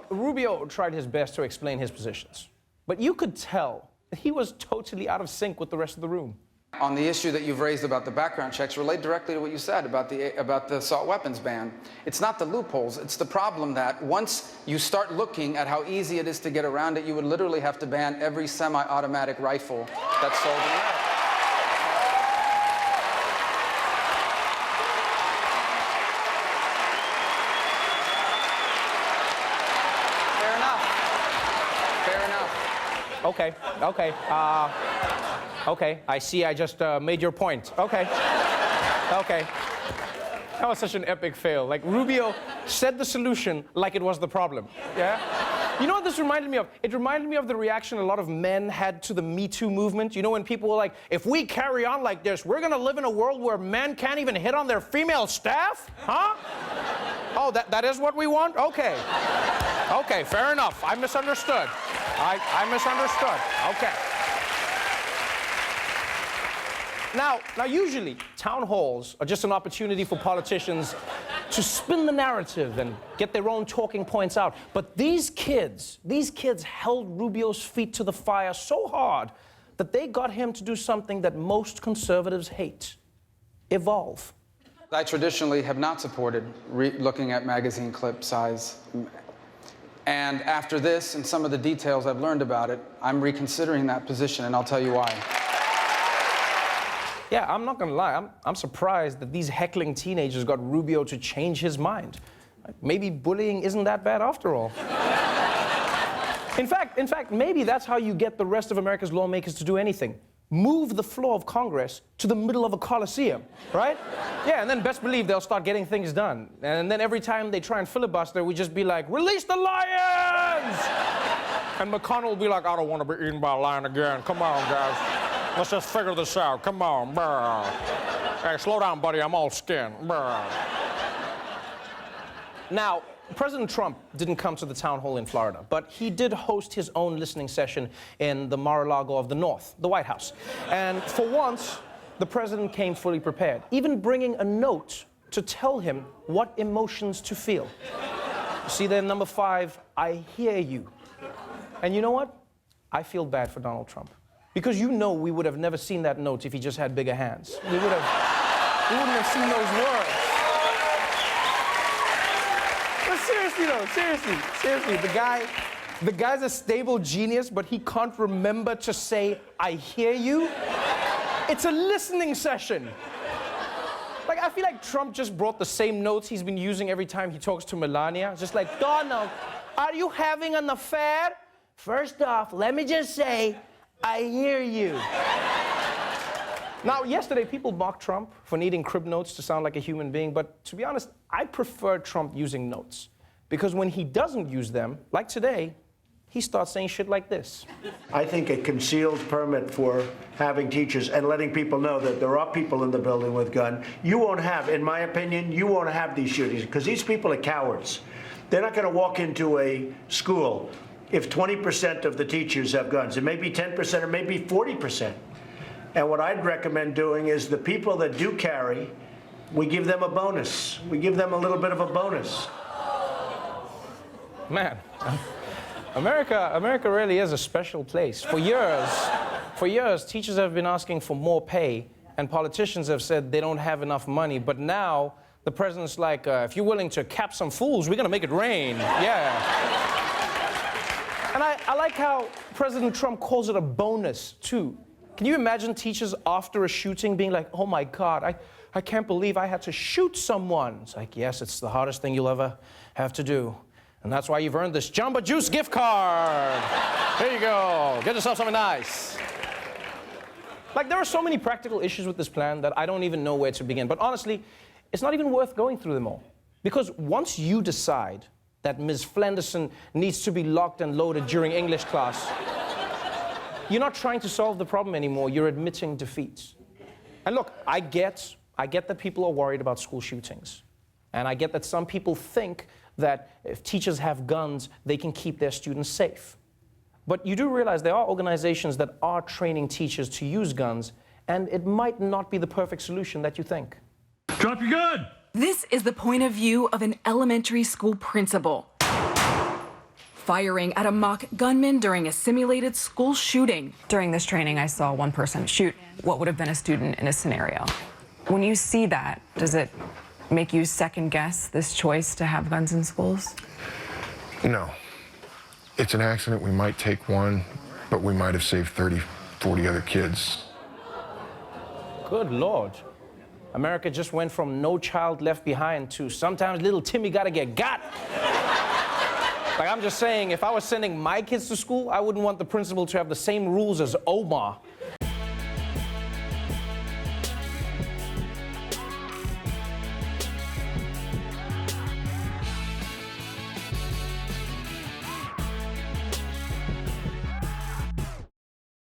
Rubio tried his best to explain his positions, but you could tell that he was totally out of sync with the rest of the room. On the issue that you've raised about the background checks, relate directly to what you said about the assault weapons ban. It's not the loopholes, it's the problem that once you start looking at how easy it is to get around it, you would literally have to ban every semi-automatic rifle that's sold in America. Okay. Okay, I see I just made your point. Okay. That was such an epic fail. Like, Rubio said the solution like it was the problem. Yeah? You know what this reminded me of? It reminded me of the reaction a lot of men had to the Me Too movement. You know, when people were like, if we carry on like this, we're gonna live in a world where men can't even hit on their female staff? Huh? Oh, that is what we want? Okay. Okay, fair enough. I misunderstood. I misunderstood. Okay. Now, usually, town halls are just an opportunity for politicians to spin the narrative and get their own talking points out. But these kids held Rubio's feet to the fire so hard that they got him to do something that most conservatives hate: evolve. I traditionally have not supported looking at magazine clip size. And after this and some of the details I've learned about it, I'm reconsidering that position, and I'll tell you why. Yeah, I'm not gonna lie, I'm surprised that these heckling teenagers got Rubio to change his mind. Maybe bullying isn't that bad after all. In fact, maybe that's how you get the rest of America's lawmakers to do anything. Move the floor of Congress to the middle of a coliseum, right? Yeah, and then best believe they'll start getting things done. And then every time they try and filibuster, we just be like, release the lions! And McConnell will be like, I don't want to be eaten by a lion again. Come on, guys. Let's just figure this out. Come on. Brr. Hey, slow down, buddy. I'm all skin. Brr. Now, President Trump didn't come to the town hall in Florida, but he did host his own listening session in the Mar-a-Lago of the North, the White House. And for once, the president came fully prepared, even bringing a note to tell him what emotions to feel. See there, number 5, I hear you. And you know what? I feel bad for Donald Trump. Because you know we would have never seen that note if he just had bigger hands. We wouldn't have seen those words. But seriously though, the guy's a stable genius, but he can't remember to say, I hear you. It's a listening session. Like, I feel like Trump just brought the same notes he's been using every time he talks to Melania. Just like, Donald, are you having an affair? First off, let me just say, I hear you. Now, yesterday, people mocked Trump for needing crib notes to sound like a human being, but to be honest, I prefer Trump using notes. Because when he doesn't use them, like today, he starts saying shit like this. I think a concealed permit for having teachers and letting people know that there are people in the building with guns, you won't have, in my opinion, you won't have these shootings, because these people are cowards. They're not going to walk into a school if 20% of the teachers have guns. It may be 10% or maybe 40%. And what I'd recommend doing is the people that do carry, we give them a bonus. We give them a little bit of a bonus. Man, America really is a special place. For years, teachers have been asking for more pay, and politicians have said they don't have enough money. But now, the president's like, if you're willing to cap some fools, we're gonna make it rain. Yeah. And I like how President Trump calls it a bonus, too. Can you imagine teachers after a shooting being like, oh my God, I can't believe I had to shoot someone. It's like, yes, it's the hardest thing you'll ever have to do. And that's why you've earned this Jamba Juice gift card. There you go. Get yourself something nice. Like, there are so many practical issues with this plan that I don't even know where to begin. But honestly, it's not even worth going through them all. Because once you decide that Ms. Flenderson needs to be locked and loaded during English class, you're not trying to solve the problem anymore, you're admitting defeat. And look, I get that people are worried about school shootings. And I get that some people think that if teachers have guns, they can keep their students safe. But you do realize there are organizations that are training teachers to use guns, and it might not be the perfect solution that you think. Drop your gun! This is the point of view of an elementary school principal. firing at a mock gunman during a simulated school shooting. During this training, I saw one person shoot what would have been a student in a scenario. When you see that, does it make you second guess this choice to have guns in schools? No. It's an accident. We might take one, but we might have saved 30, 40 other kids. Good Lord. America just went from no child left behind to sometimes little Timmy gotta get got. Like, I'm just saying, if I was sending my kids to school, I wouldn't want the principal to have the same rules as Omar.